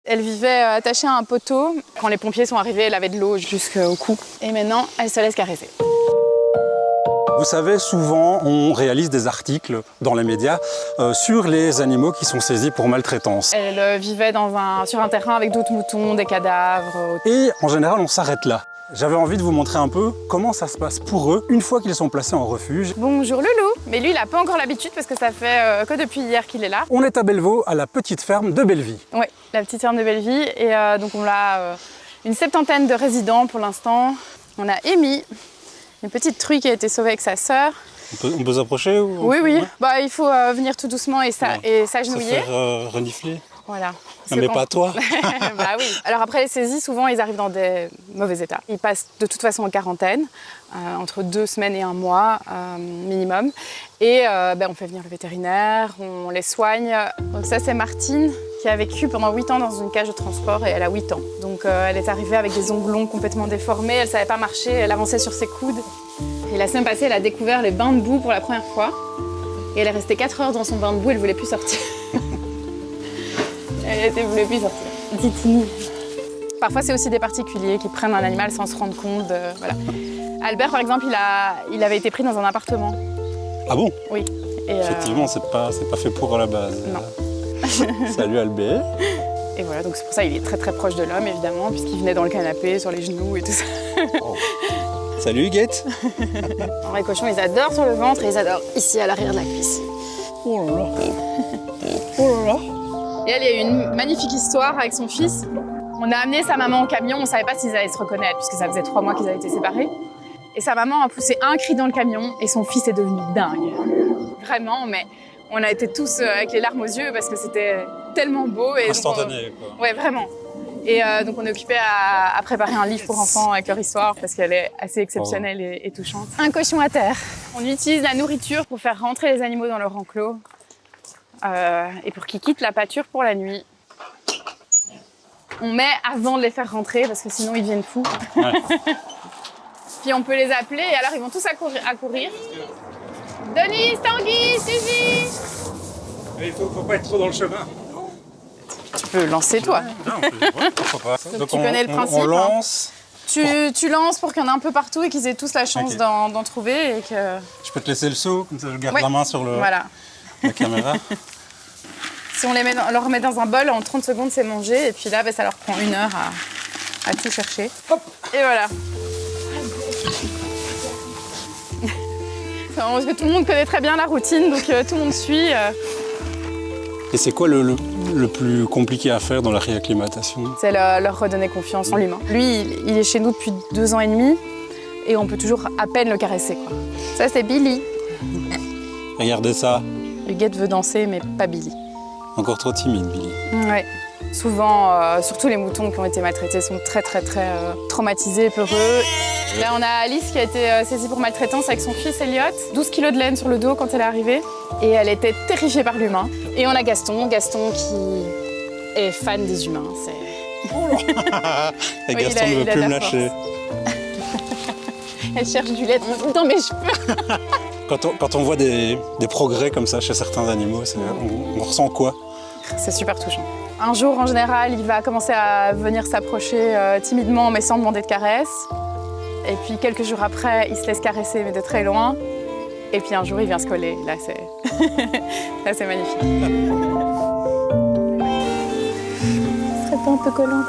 Elle vivait attachée à un poteau. Quand les pompiers sont arrivés, elle avait de l'eau jusqu'au cou. Et maintenant, elle se laisse caresser. Vous savez, souvent, on réalise des articles dans les médias sur les animaux qui sont saisis pour maltraitance. Elle vivait sur un terrain avec d'autres moutons, des cadavres. Et en général, on s'arrête là. J'avais envie de vous montrer un peu comment ça se passe pour eux une fois qu'ils sont placés en refuge. Bonjour Loulou. Mais lui, il n'a pas encore l'habitude parce que ça fait que depuis hier qu'il est là. On est à Bellevaux, à la petite ferme de Bellevie. Oui, la petite ferme de Bellevie. Et donc on a une 70aine de résidents pour l'instant. On a Amy, une petite truie qui a été sauvée avec sa sœur. On peut s'approcher ou... Oui. Ouais. Bah, il faut venir tout doucement et s'agenouiller. Se faire renifler. Voilà. Non, mais pas toi. Bah oui. Alors après les saisies, souvent ils arrivent dans des mauvais états. Ils passent de toute façon en quarantaine, entre 2 semaines et 1 mois minimum. Et on fait venir le vétérinaire, on les soigne. Donc ça c'est Martine qui a vécu pendant 8 ans dans une cage de transport et elle a 8 ans. Donc elle est arrivée avec des ongles longs complètement déformés, elle ne savait pas marcher, elle avançait sur ses coudes. Et la semaine passée, elle a découvert les bains de boue pour la première fois. Et elle est restée 4 heures dans son bain de boue, elle ne voulait plus sortir. Elle ne voulait plus sortir. Titini. Parfois, c'est aussi des particuliers qui prennent un animal sans se rendre compte. Voilà. Albert, par exemple, il avait été pris dans un appartement. Ah bon? Oui. Et effectivement, c'est pas fait pour à la base. Non. Salut Albert. Et voilà, donc c'est pour ça qu'il est très très proche de l'homme, évidemment, puisqu'il venait dans le canapé, sur les genoux et tout ça. Oh. Salut Huguette. Alors, les cochons, ils adorent sur le ventre et ils adorent ici, à l'arrière de la cuisse. Oh là là. Oh là là. Et elle, il y a eu une magnifique histoire avec son fils. On a amené sa maman au camion, on ne savait pas s'ils allaient se reconnaître, puisque ça faisait 3 mois qu'ils avaient été séparés. Et sa maman a poussé un cri dans le camion et son fils est devenu dingue. Vraiment, mais on a été tous avec les larmes aux yeux parce que c'était tellement beau. Et instantané, quoi. Ouais, vraiment. Et donc on est occupé à préparer un livre pour enfants avec leur histoire parce qu'elle est assez exceptionnelle et touchante. Un cochon à terre. On utilise la nourriture pour faire rentrer les animaux dans leur enclos. Et pour qu'ils quittent la pâture pour la nuit. On met avant de les faire rentrer parce que sinon ils deviennent fous. Ouais. Puis on peut les appeler et alors ils vont tous accourir. Denis, Tanguy, Suzy. Il faut pas être trop dans le chemin. Tu peux lancer toi. Non, pourquoi pas. Donc tu connais le principe. On lance. Hein. Tu lances pour qu'il y en ait un peu partout et qu'ils aient tous la chance d'en trouver. Et que... Je peux te laisser le seau, comme ça je garde la main sur la caméra. Si on leur remet dans un bol, en 30 secondes, c'est mangé. Et puis là, ça leur prend 1 heure à tout chercher. Hop. Et voilà. Parce que tout le monde connaît très bien la routine, donc tout le monde suit. Et c'est quoi le plus compliqué à faire dans la réacclimatation? C'est leur redonner confiance en l'humain. Lui, il est chez nous depuis 2 ans et demi et on peut toujours à peine le caresser, quoi. Ça, c'est Billy. Regardez ça. Huguette veut danser, mais pas Billy. Encore trop timide, Billy. Ouais. Souvent, surtout les moutons qui ont été maltraités sont très traumatisés, peureux. Là, on a Alice qui a été saisie pour maltraitance avec son fils Elliot. 12 kilos de laine sur le dos quand elle est arrivée. Et elle était terrifiée par l'humain. Et on a Gaston qui est fan des humains. Et Gaston ne veut plus me lâcher. Elle cherche du lait dans mes cheveux. Quand on voit des progrès comme ça chez certains animaux, on ressent quoi? C'est super touchant. Un jour, en général, il va commencer à venir s'approcher timidement, mais sans demander de caresses. Et puis, quelques jours après, il se laisse caresser, mais de très loin. Et puis, un jour, il vient se coller. Là, c'est magnifique. Ce serait pas un peu collante?